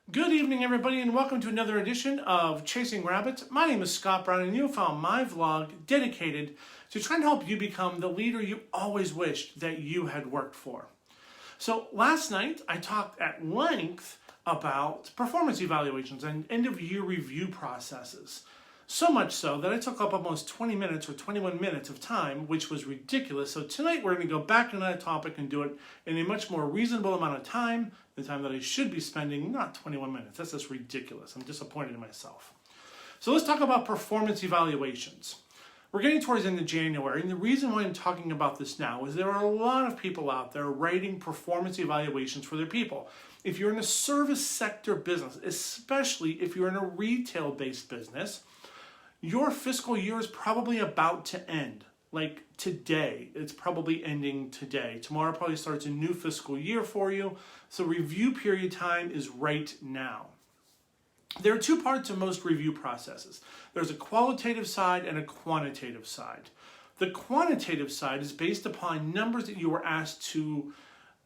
Good evening, everybody, and welcome to another edition of Chasing Rabbits. My name is Scott Brown, and you found my vlog dedicated to trying to help you become the leader you always wished that you had worked for. So last night, I talked at length about performance evaluations and end-of-year review processes. So much so that I took up almost 20 minutes or 21 minutes of time, which was ridiculous. So tonight we're going to go back to that topic and do it in a much more reasonable amount of time, the time that I should be spending, not 21 minutes. That's just ridiculous. I'm disappointed in myself. So let's talk about performance evaluations. We're getting towards the end of January, and the reason why I'm talking about this now is there are a lot of people out there writing performance evaluations for their people. If you're in a service sector business, especially if you're in a retail-based business, your fiscal year is probably about to end. Like today, it's probably ending today. Tomorrow probably starts a new fiscal year for you. So review period time is right now. There are two parts of most review processes. There's a qualitative side and a quantitative side. The quantitative side is based upon numbers that you were asked to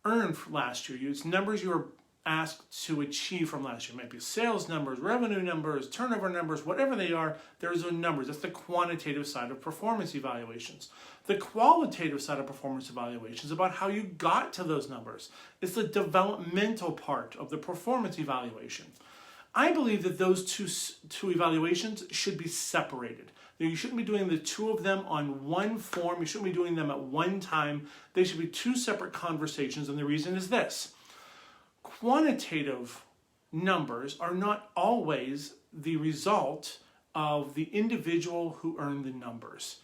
earn from last year. It's numbers you were asked to achieve from last year. It might be sales numbers, revenue numbers, turnover numbers, whatever they are, there's those numbers. That's the quantitative side of performance evaluations. The qualitative side of performance evaluations is about how you got to those numbers. It's the developmental part of the performance evaluation. I believe that those two evaluations should be separated. You shouldn't be doing the two of them on one form. You shouldn't be doing them at one time. They should be two separate conversations, and the reason is this. Quantitative numbers are not always the result of the individual who earned the numbers.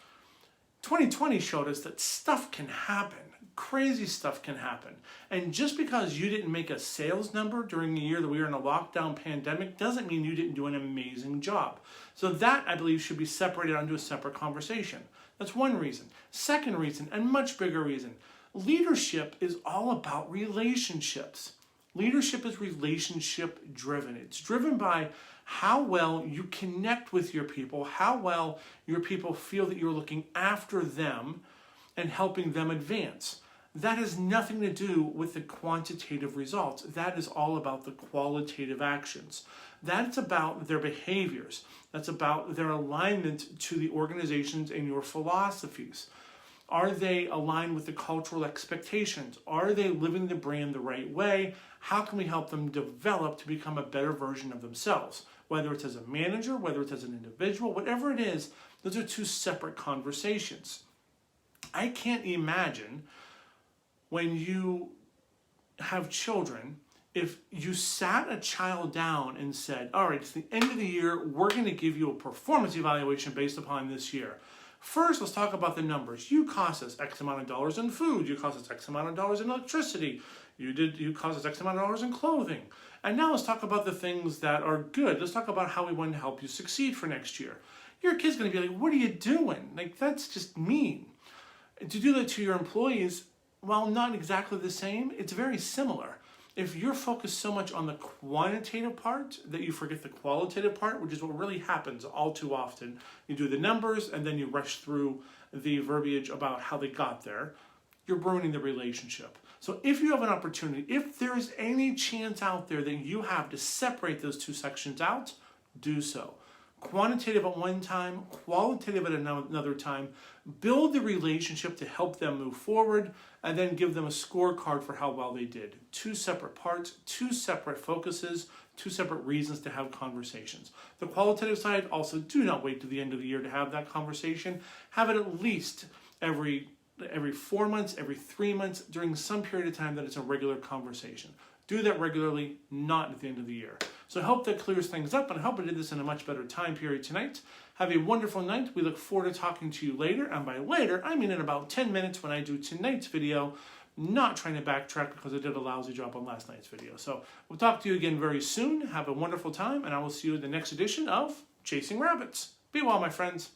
2020 showed us that stuff can happen. Crazy stuff can happen. And just because you didn't make a sales number during the year that we were in a lockdown pandemic doesn't mean you didn't do an amazing job. So that, I believe, should be separated onto a separate conversation. That's one reason. Second reason, and much bigger reason, leadership is all about relationships. Leadership is relationship driven. It's driven by how well you connect with your people, how well your people feel that you're looking after them and helping them advance. That has nothing to do with the quantitative results. That is all about the qualitative actions. That's about their behaviors. That's about their alignment to the organizations and your philosophies. Are they aligned with the cultural expectations? Are they living the brand the right way? How can we help them develop to become a better version of themselves? Whether it's as a manager, whether it's as an individual, whatever it is, those are two separate conversations. I can't imagine when you have children, if you sat a child down and said, all right, it's the end of the year, we're going to give you a performance evaluation based upon this year. First, let's talk about the numbers. You cost us X amount of dollars in food. You cost us X amount of dollars in electricity. You cost us X amount of dollars in clothing. And now let's talk about the things that are good. Let's talk about how we want to help you succeed for next year. Your kid's going to be like, what are you doing? Like, that's just mean. To do that to your employees, while not exactly the same, it's very similar. If you're focused so much on the quantitative part that you forget the qualitative part, which is what really happens all too often, you do the numbers and then you rush through the verbiage about how they got there, you're ruining the relationship. So if you have an opportunity, if there is any chance out there that you have to separate those two sections out, do so. Quantitative at one time, qualitative at another time. Build the relationship to help them move forward, and then give them a scorecard for how well they did. Two separate parts, two separate focuses, two separate reasons to have conversations. The qualitative side, also do not wait to the end of the year to have that conversation. Have it at least every 4 months, every 3 months, during some period of time that it's a regular conversation. Do that regularly, not at the end of the year. So I hope that clears things up, and I hope I did this in a much better time period tonight. Have a wonderful night. We look forward to talking to you later, and by later, I mean in about 10 minutes when I do tonight's video, not trying to backtrack because I did a lousy job on last night's video. So we'll talk to you again very soon. Have a wonderful time, and I will see you in the next edition of Chasing Rabbits. Be well, my friends.